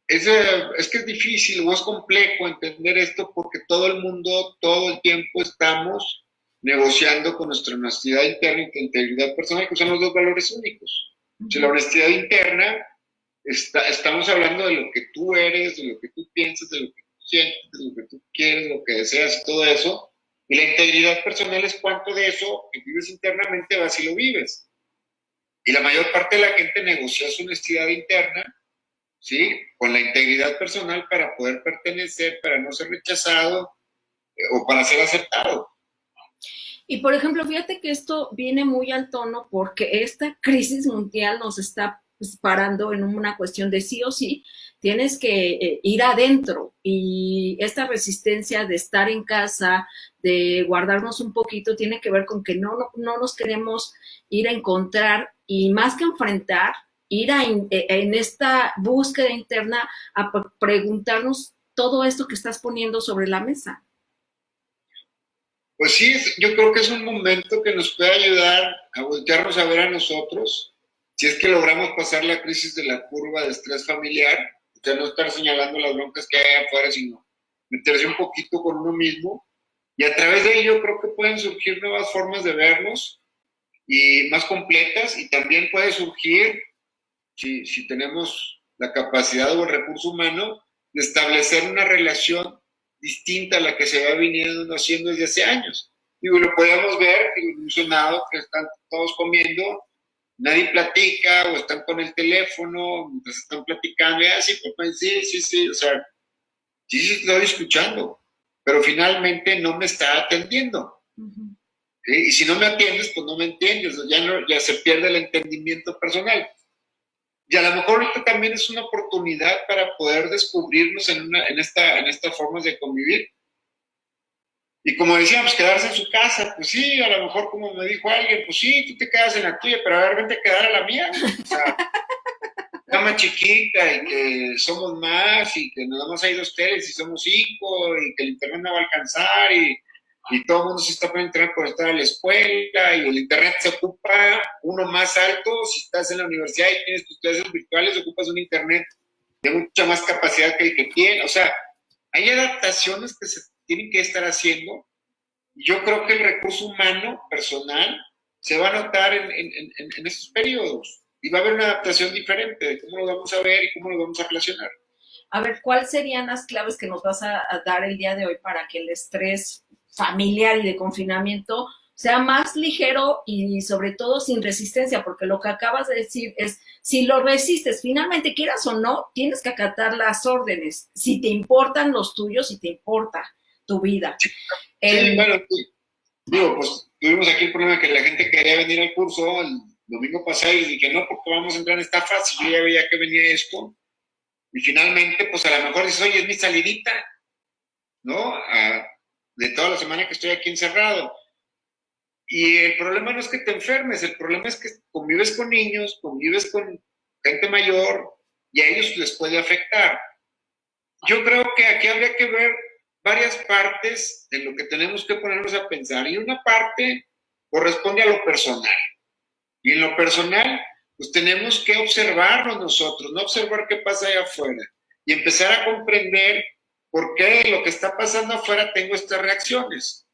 Es que es difícil o es complejo entender esto porque todo el mundo, todo el tiempo estamos negociando con nuestra honestidad interna y integridad personal, que son los dos valores únicos. Si la honestidad interna, estamos hablando de lo que tú eres, de lo que tú piensas, de lo que tú sientes, de lo que tú quieres, de lo que deseas, todo eso. Y la integridad personal es cuánto de eso que vives internamente vas y lo vives. Y la mayor parte de la gente negocia su honestidad interna, ¿sí? Con la integridad personal para poder pertenecer, para no ser rechazado o para ser aceptado. Y por ejemplo, fíjate que esto viene muy al tono porque esta crisis mundial nos está parando en una cuestión de sí o sí, tienes que ir adentro y esta resistencia de estar en casa, de guardarnos un poquito, tiene que ver con que no nos queremos ir a encontrar y más que enfrentar, ir en esta búsqueda interna a preguntarnos todo esto que estás poniendo sobre la mesa. Pues sí, yo creo que es un momento que nos puede ayudar a voltearnos a ver a nosotros, si es que logramos pasar la crisis de la curva de estrés familiar, o sea, no estar señalando las broncas que hay afuera, sino meterse un poquito con uno mismo, y a través de ello creo que pueden surgir nuevas formas de vernos y más completas, y también puede surgir, si tenemos la capacidad o el recurso humano, de establecer una relación distinta a la que se va viniendo haciendo desde hace años. Digo, lo podemos ver, en un Senado que están todos comiendo, nadie platica o están con el teléfono mientras están platicando, y así, pues sí, o sea, sí estoy escuchando, pero finalmente no me está atendiendo. ¿Sí? Y si no me atiendes, pues no me entiendes, ya se pierde el entendimiento personal. Y a lo mejor ahorita también es una oportunidad para poder descubrirnos en esta forma de convivir. Y como decíamos, quedarse en su casa, pues sí, a lo mejor como me dijo alguien, pues sí, tú te quedas en la tuya, pero a ver, vente a quedar a la mía. O sea, cama chiquita y que somos más y que nos vamos a ir a ustedes y somos 5 y que el internet no va a alcanzar y todo el mundo se está poniendo internet por estar a la escuela y el internet se ocupa uno más alto. Si estás en la universidad y tienes tus clases virtuales, ocupas un internet de mucha más capacidad que el que tiene. O sea, hay adaptaciones que se tienen que estar haciendo. Yo creo que el recurso humano, personal, se va a notar en esos periodos y va a haber una adaptación diferente de cómo lo vamos a ver y cómo lo vamos a relacionar. A ver, ¿cuáles serían las claves que nos vas a dar el día de hoy para que el estrés familiar y de confinamiento sea más ligero y sobre todo sin resistencia? Porque lo que acabas de decir es, si lo resistes, finalmente quieras o no, tienes que acatar las órdenes, si te importan los tuyos, si te importa tu vida. Sí, bueno, digo, pues tuvimos aquí el problema que la gente quería venir al curso el domingo pasado y dije, no, porque vamos a entrar en esta fase, yo ya veía que venía esto, y finalmente, pues a lo mejor dices, oye, es mi salidita, ¿no? De toda la semana que estoy aquí encerrado. Y el problema no es que te enfermes, el problema es que convives con niños, convives con gente mayor y a ellos les puede afectar. Yo creo que aquí habría que ver varias partes de lo que tenemos que ponernos a pensar y una parte corresponde a lo personal. Y en lo personal, pues tenemos que observarnos nosotros, no observar qué pasa allá afuera y empezar a comprender por qué lo que está pasando afuera tengo estas reacciones.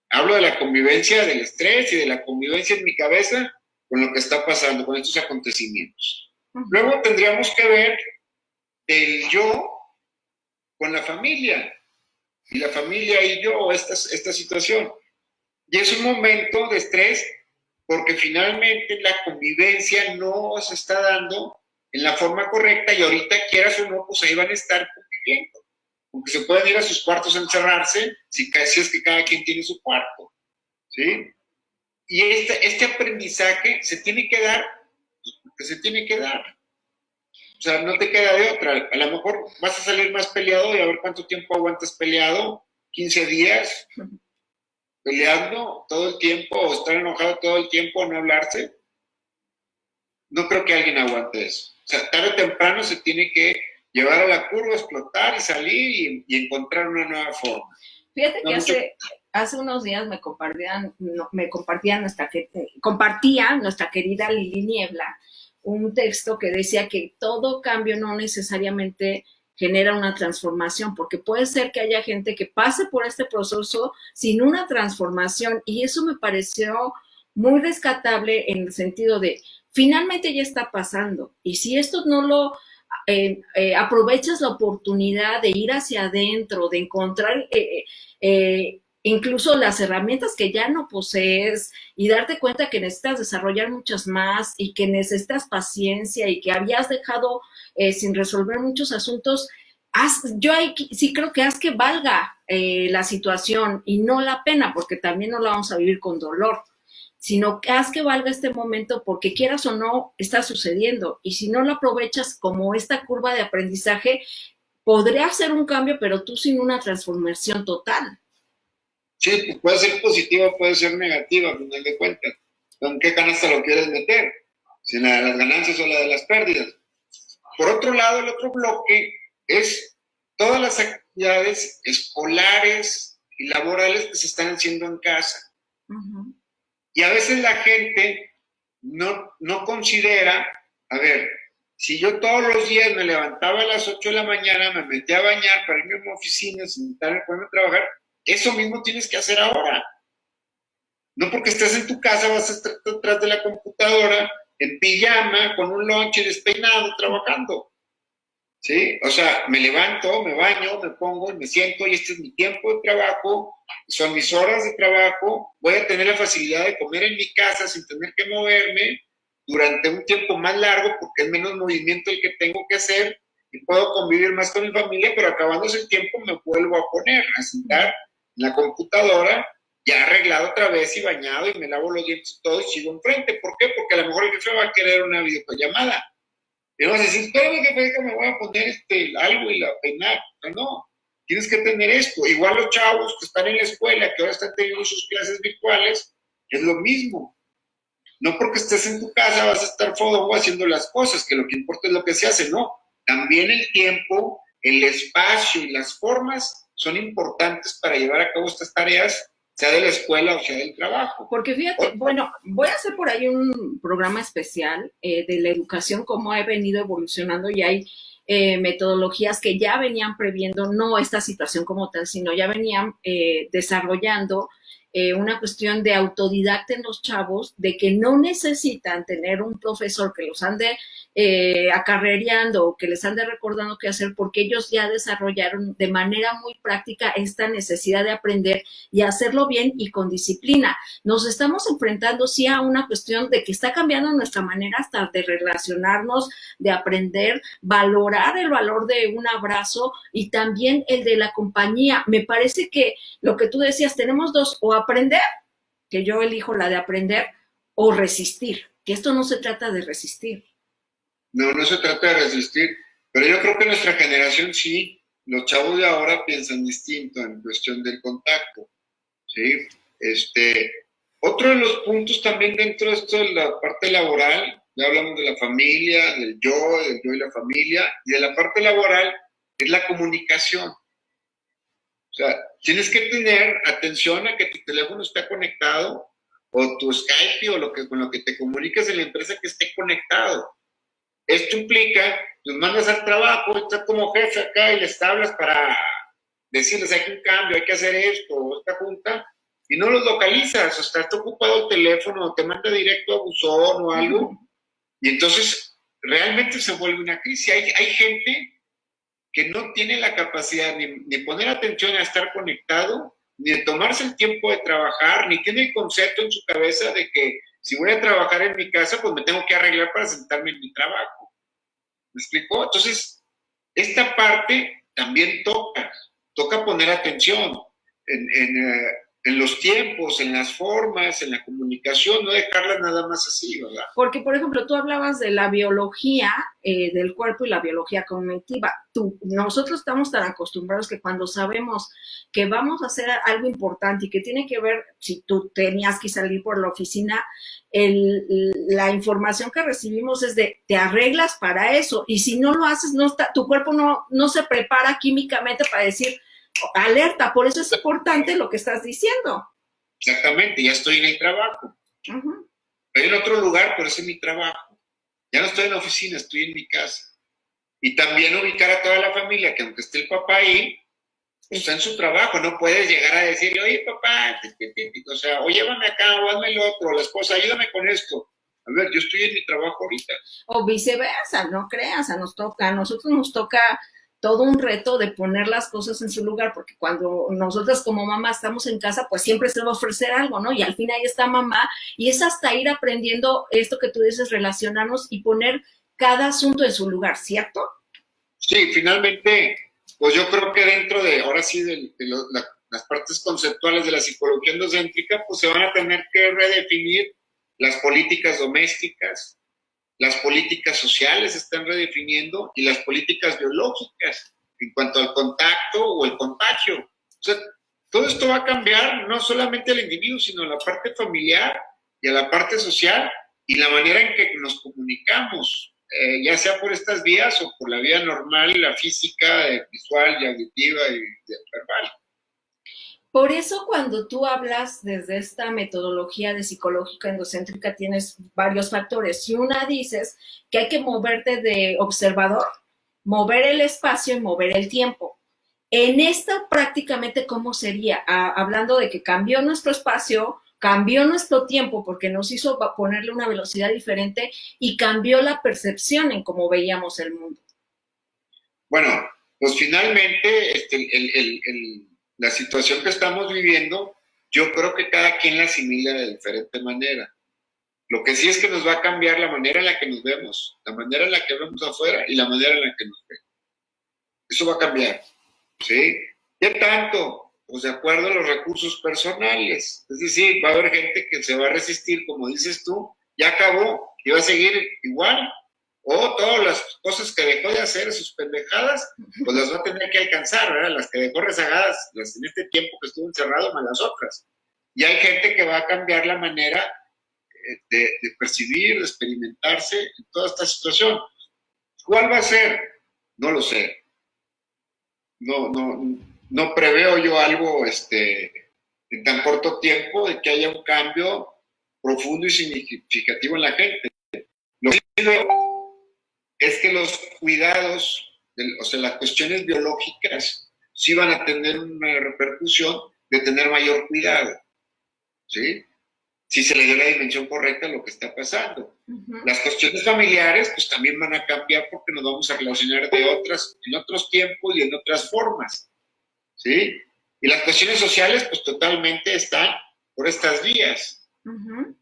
Hablo de la convivencia del estrés y de la convivencia en mi cabeza con lo que está pasando, con estos acontecimientos. Luego tendríamos que ver el yo con la familia, y la familia y yo, esta situación. Y es un momento de estrés porque finalmente la convivencia no se está dando en la forma correcta y ahorita quieras o no, pues ahí van a estar conviviendo. Aunque se pueden ir a sus cuartos a encerrarse, si es que cada quien tiene su cuarto, ¿sí? Y este aprendizaje se tiene que dar, pues porque se tiene que dar. O sea, no te queda de otra. A lo mejor vas a salir más peleado y a ver cuánto tiempo aguantas peleado, 15 días, peleando todo el tiempo, o estar enojado todo el tiempo, o no hablarse. No creo que alguien aguante eso. O sea, tarde o temprano se tiene que llevar a la curva, explotar y salir y encontrar una nueva forma. Fíjate que hace unos días compartía nuestra querida Lili Niebla un texto que decía que todo cambio no necesariamente genera una transformación, porque puede ser que haya gente que pase por este proceso sin una transformación, y eso me pareció muy rescatable en el sentido de, finalmente ya está pasando, y si esto no lo aprovechas la oportunidad de ir hacia adentro, de encontrar incluso las herramientas que ya no posees y darte cuenta que necesitas desarrollar muchas más y que necesitas paciencia y que habías dejado sin resolver muchos asuntos. Yo ahí sí creo que haz que valga la situación y no la pena, porque también no la vamos a vivir con dolor, sino que haz que valga este momento porque quieras o no está sucediendo, y si no lo aprovechas como esta curva de aprendizaje, podría ser un cambio, pero tú sin una transformación total. Sí, pues puede ser positiva, puede ser negativa, a final de cuentas. ¿Con qué canasta lo quieres meter? Si la de las ganancias o la de las pérdidas. Por otro lado, el otro bloque es todas las actividades escolares y laborales que se están haciendo en casa. Uh-huh. Y a veces la gente no considera, a ver, si yo todos los días me levantaba a las 8 de la mañana, me metía a bañar para irme a una oficina, sentarme, ponerme a trabajar, eso mismo tienes que hacer ahora. No porque estés en tu casa vas a estar detrás de la computadora, en pijama, con un lonche despeinado, trabajando. ¿Sí? O sea, me levanto, me baño, me pongo, me siento y este es mi tiempo de trabajo, son mis horas de trabajo, voy a tener la facilidad de comer en mi casa sin tener que moverme durante un tiempo más largo porque es menos movimiento el que tengo que hacer y puedo convivir más con mi familia, pero acabándose el tiempo me vuelvo a poner, a sentar en la computadora, ya arreglado otra vez y bañado y me lavo los dientes y todo y sigo enfrente. ¿Por qué? Porque a lo mejor el jefe va a querer una videollamada. Y vas a decir, espérame que me voy a poner algo y la peinar. No, tienes que tener esto. Igual los chavos que están en la escuela, que ahora están teniendo sus clases virtuales, es lo mismo. No porque estés en tu casa vas a estar fodongo haciendo las cosas, que lo que importa es lo que se hace, no. También el tiempo, el espacio y las formas son importantes para llevar a cabo estas tareas, sea de la escuela o sea del trabajo. Porque fíjate, bueno, voy a hacer por ahí un programa especial de la educación, cómo ha venido evolucionando, y hay metodologías que ya venían previendo, no esta situación como tal, sino ya venían desarrollando una cuestión de autodidacta en los chavos, de que no necesitan tener un profesor que los ande acarreando o que les ande recordando qué hacer, porque ellos ya desarrollaron de manera muy práctica esta necesidad de aprender y hacerlo bien y con disciplina. Nos estamos enfrentando sí a una cuestión de que está cambiando nuestra manera hasta de relacionarnos, de aprender, valorar el valor de un abrazo y también el de la compañía. Me parece que lo que tú decías, tenemos dos, o aprender, que yo elijo la de aprender, o resistir, que esto no se trata de resistir. No se trata de resistir, pero yo creo que nuestra generación sí, los chavos de ahora piensan distinto en cuestión del contacto, ¿sí? Otro de los puntos también dentro de esto de la parte laboral, ya hablamos de la familia, del yo y la familia, y de la parte laboral es la comunicación. O sea, tienes que tener atención a que tu teléfono esté conectado, o tu Skype o con lo que te comuniques en la empresa que esté conectado. Esto implica, los mandas al trabajo, estás como jefe acá y les hablas para decirles hay un cambio, hay que hacer esto, esta junta, y no los localizas, o sea, está ocupado el teléfono, o te manda directo a buzón o algo, y entonces realmente se vuelve una crisis. Hay gente que no tiene la capacidad ni poner atención a estar conectado, ni de tomarse el tiempo de trabajar, ni tiene el concepto en su cabeza de que si voy a trabajar en mi casa, pues me tengo que arreglar para sentarme en mi trabajo. ¿Me explicó? Entonces, esta parte también toca poner atención en los tiempos, en las formas, en la comunicación, no dejarla nada más así, ¿verdad? Porque, por ejemplo, tú hablabas de la biología del cuerpo y la biología cognitiva. Nosotros estamos tan acostumbrados que cuando sabemos que vamos a hacer algo importante y que tiene que ver, si tú tenías que salir por la oficina, la información que recibimos es de te arreglas para eso y si no lo haces, tu cuerpo no se prepara químicamente para decir alerta. Por eso es importante lo que estás diciendo. Exactamente, ya estoy en el trabajo. Uh-huh. Estoy en otro lugar, pero ese es mi trabajo. Ya no estoy en la oficina, estoy en mi casa. Y también ubicar a toda la familia, que aunque esté el papá ahí, pues está en su trabajo. No puedes llegar a decirle, oye, papá, o sea, o llévame acá, o hazme lo otro, la esposa, ayúdame con esto. A ver, yo estoy en mi trabajo ahorita. O viceversa, no creas, a nosotros nos toca todo un reto de poner las cosas en su lugar, porque cuando nosotras como mamá estamos en casa, pues siempre se va a ofrecer algo, ¿no? Y al fin ahí está mamá, y es hasta ir aprendiendo esto que tú dices, relacionarnos y poner cada asunto en su lugar, ¿cierto? Sí, finalmente, pues yo creo que dentro de, ahora sí, las partes conceptuales de la psicología endocéntrica, pues se van a tener que redefinir las políticas domésticas, las políticas sociales se están redefiniendo y las políticas biológicas en cuanto al contacto o el contagio. O sea, todo esto va a cambiar no solamente al individuo, sino a la parte familiar y a la parte social y la manera en que nos comunicamos, ya sea por estas vías o por la vía normal, la física, visual y auditiva y verbal. Por eso cuando tú hablas desde esta metodología de psicológica endocéntrica tienes varios factores. Y una dices que hay que moverte de observador, mover el espacio y mover el tiempo. En esta prácticamente, ¿cómo sería? Hablando de que cambió nuestro espacio, cambió nuestro tiempo porque nos hizo ponerle una velocidad diferente y cambió la percepción en cómo veíamos el mundo. Bueno, pues finalmente la situación que estamos viviendo, yo creo que cada quien la asimila de diferente manera. Lo que sí es que nos va a cambiar la manera en la que nos vemos, la manera en la que vemos afuera y la manera en la que nos ven. Eso va a cambiar, ¿sí? ¿Qué tanto? Pues de acuerdo a los recursos personales. Es decir, va a haber gente que se va a resistir, como dices tú, ya acabó y va a seguir igual. O todas las cosas que dejó de hacer, sus pendejadas, pues las va a tener que alcanzar, ¿verdad? Las que dejó rezagadas en este tiempo que estuvo encerrado, más las otras. Y hay gente que va a cambiar la manera de percibir, de experimentarse en toda esta situación. ¿Cuál va a ser? No lo sé. No preveo yo algo en tan corto tiempo de que haya un cambio profundo y significativo en la gente. Lo que veo es que los cuidados, o sea, las cuestiones biológicas, sí van a tener una repercusión de tener mayor cuidado, ¿sí? Si se le dio la dimensión correcta a lo que está pasando. Uh-huh. Las cuestiones familiares, pues también van a cambiar porque nos vamos a relacionar en otros tiempos y en otras formas, ¿sí? Y las cuestiones sociales, pues totalmente están por estas vías, uh-huh.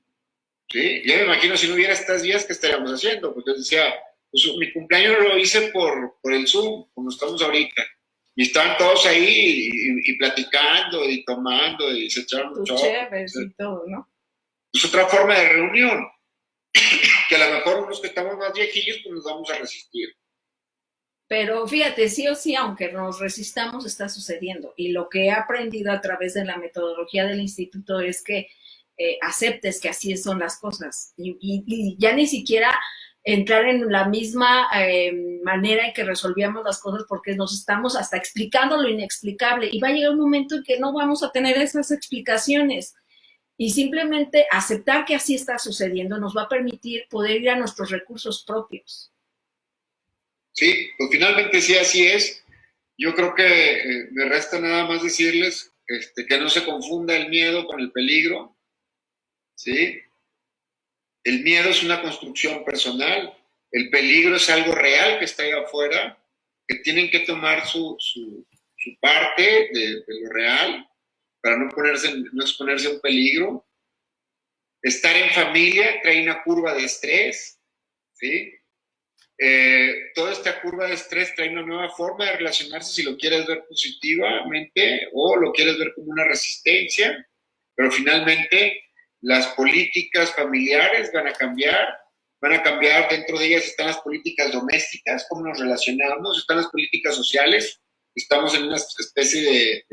¿Sí? Yo me imagino si no hubiera estas vías, ¿qué estaríamos haciendo? Pues yo decía, pues mi cumpleaños lo hice por el Zoom, como estamos ahorita. Y estaban todos ahí y platicando y tomando y se echaron mucho. Chéveres y todo, ¿no? Es otra forma de reunión, que a lo mejor unos que estamos más viejillos, pues nos vamos a resistir. Pero fíjate, sí o sí, aunque nos resistamos, está sucediendo. Y lo que he aprendido a través de la metodología del instituto es que aceptes que así son las cosas y ya ni siquiera entrar en la misma manera en que resolvíamos las cosas porque nos estamos hasta explicando lo inexplicable y va a llegar un momento en que no vamos a tener esas explicaciones y simplemente aceptar que así está sucediendo nos va a permitir poder ir a nuestros recursos propios. Sí, pues finalmente sí, así es. Yo creo que me resta nada más decirles que no se confunda el miedo con el peligro. ¿Sí? El miedo es una construcción personal, el peligro es algo real que está ahí afuera, que tienen que tomar su parte de lo real para no exponerse a un peligro. Estar en familia trae una curva de estrés, ¿sí? Toda esta curva de estrés trae una nueva forma de relacionarse si lo quieres ver positivamente o lo quieres ver como una resistencia, pero finalmente las políticas familiares van a cambiar, dentro de ellas están las políticas domésticas, cómo nos relacionamos, están las políticas sociales, estamos en una especie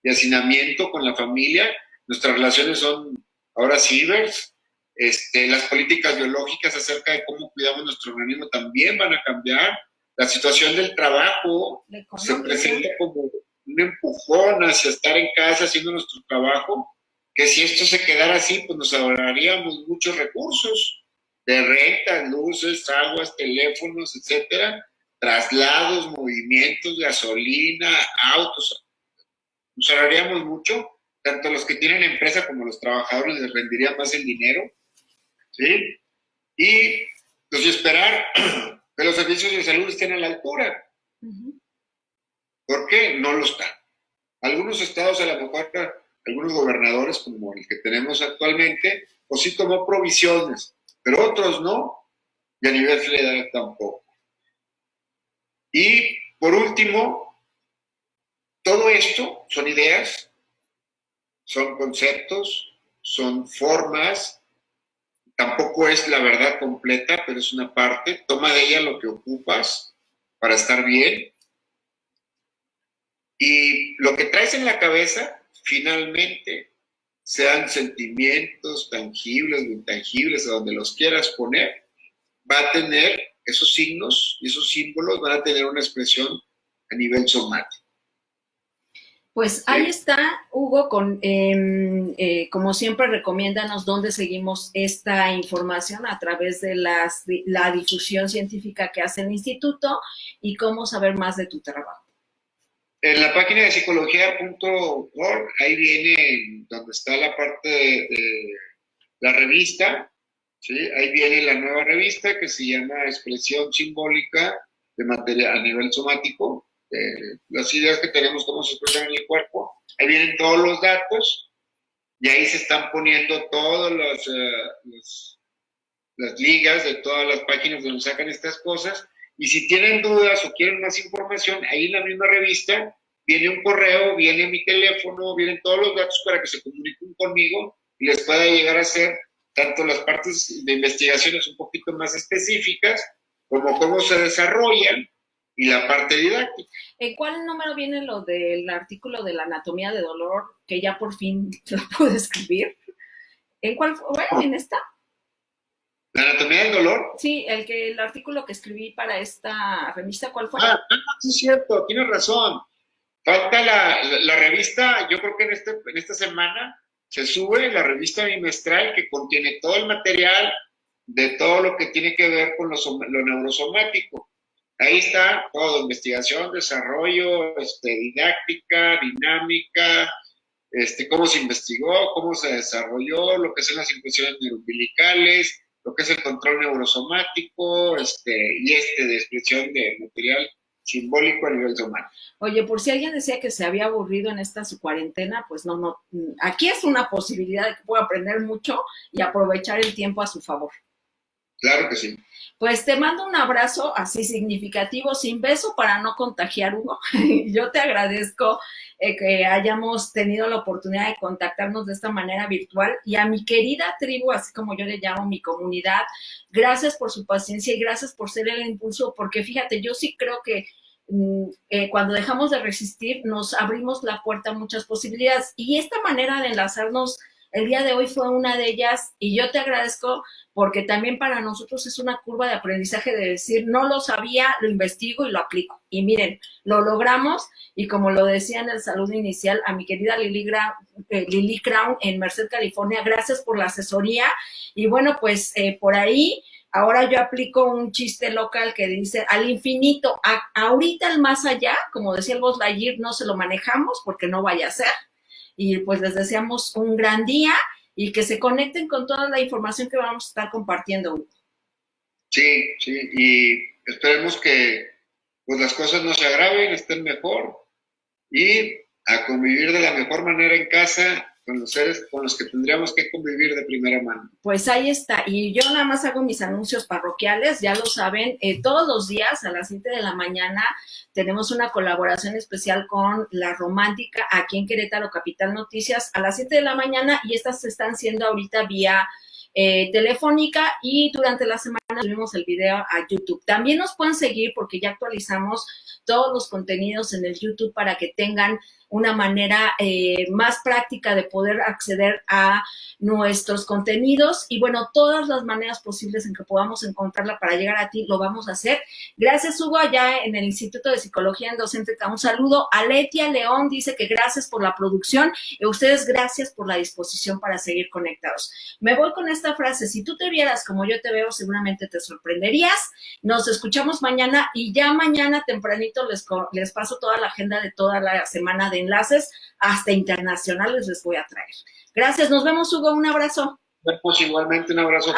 de hacinamiento con la familia, nuestras relaciones son ahora cibers, las políticas biológicas acerca de cómo cuidamos nuestro organismo también van a cambiar, la situación del trabajo se presenta como un empujón hacia estar en casa haciendo nuestro trabajo, que si esto se quedara así, pues nos ahorraríamos muchos recursos de rentas, luces, aguas, teléfonos, etcétera, traslados, movimientos, gasolina, autos, nos ahorraríamos mucho, tanto los que tienen empresa como los trabajadores les rendiría más el dinero, ¿sí? Y pues esperar que los servicios de salud estén a la altura. ¿Por qué? No lo están. Algunos estados, a lo mejor, algunos gobernadores, como el que tenemos actualmente, pues sí tomó provisiones, pero otros no, y a nivel federal tampoco. Y por último, todo esto son ideas, son conceptos, son formas, tampoco es la verdad completa, pero es una parte, toma de ella lo que ocupas para estar bien, y lo que traes en la cabeza, finalmente, sean sentimientos tangibles o intangibles, a donde los quieras poner, va a tener esos signos y esos símbolos van a tener una expresión a nivel somático. Pues ahí está, Hugo, como siempre, recomiéndanos dónde seguimos esta información a través de la difusión científica que hace el instituto y cómo saber más de tu trabajo. En la página de psicología.org, ahí viene donde está la parte de la revista, ¿sí? Ahí viene la nueva revista que se llama Expresión Simbólica de Material a nivel somático, las ideas que tenemos, cómo se expresan en el cuerpo. Ahí vienen todos los datos y ahí se están poniendo todas las ligas de todas las páginas donde sacan estas cosas. Y si tienen dudas o quieren más información, ahí en la misma revista viene un correo, viene mi teléfono, vienen todos los datos para que se comuniquen conmigo y les pueda llegar a hacer tanto las partes de investigaciones un poquito más específicas, como cómo se desarrollan y la parte didáctica. ¿En cuál número viene lo del artículo de la anatomía de dolor que ya por fin lo pude escribir? ¿En cuál fue? Bueno, en esta. ¿La anatomía del dolor? Sí, el artículo que escribí para esta revista, ¿cuál fue? Sí es cierto, tienes razón. Falta la revista, yo creo que en esta semana se sube la revista bimestral que contiene todo el material de todo lo que tiene que ver con lo neurosomático. Ahí está todo, investigación, desarrollo, didáctica, dinámica, cómo se investigó, cómo se desarrolló, lo que son las impresiones neuroumbilicales, lo que es el control neurosomático, y de expresión de material simbólico a nivel somático. Oye, por si alguien decía que se había aburrido en esta su cuarentena, pues no, aquí es una posibilidad de que pueda aprender mucho y aprovechar el tiempo a su favor. Claro que sí. Pues te mando un abrazo así significativo, sin beso para no contagiar, Hugo. Yo te agradezco que hayamos tenido la oportunidad de contactarnos de esta manera virtual y a mi querida tribu, así como yo le llamo mi comunidad, gracias por su paciencia y gracias por ser el impulso, porque fíjate, yo sí creo que cuando dejamos de resistir nos abrimos la puerta a muchas posibilidades y esta manera de enlazarnos el día de hoy fue una de ellas y yo te agradezco porque también para nosotros es una curva de aprendizaje de decir, no lo sabía, lo investigo y lo aplico. Y miren, lo logramos y como lo decía en el saludo inicial a mi querida Lily Crown en Merced, California, gracias por la asesoría y bueno, pues por ahí ahora yo aplico un chiste local que dice al infinito, ahorita el más allá, como decía el Buzz Lightyear, no se lo manejamos porque no vaya a ser. Y pues les deseamos un gran día y que se conecten con toda la información que vamos a estar compartiendo. Sí, y esperemos que pues las cosas no se agraven, estén mejor y a convivir de la mejor manera en casa los seres con los que tendríamos que convivir de primera mano. Pues ahí está, y yo nada más hago mis anuncios parroquiales, ya lo saben, todos los días a las 7 de la mañana tenemos una colaboración especial con La Romántica aquí en Querétaro, Capital Noticias, a las 7 de la mañana, y estas se están haciendo ahorita vía telefónica, y durante la semana subimos el video a YouTube. También nos pueden seguir porque ya actualizamos todos los contenidos en el YouTube para que tengan una manera más práctica de poder acceder a nuestros contenidos, y bueno, todas las maneras posibles en que podamos encontrarla para llegar a ti, lo vamos a hacer. Gracias, Hugo, allá en el Instituto de Psicología Endocéntrica. Un saludo. A Letia León dice que gracias por la producción, y a ustedes gracias por la disposición para seguir conectados. Me voy con esta frase: si tú te vieras como yo te veo, seguramente te sorprenderías. Nos escuchamos mañana, y ya mañana tempranito les paso toda la agenda de toda la semana de enlaces, hasta internacionales les voy a traer. Gracias, nos vemos, Hugo, un abrazo. Pues igualmente un abrazo.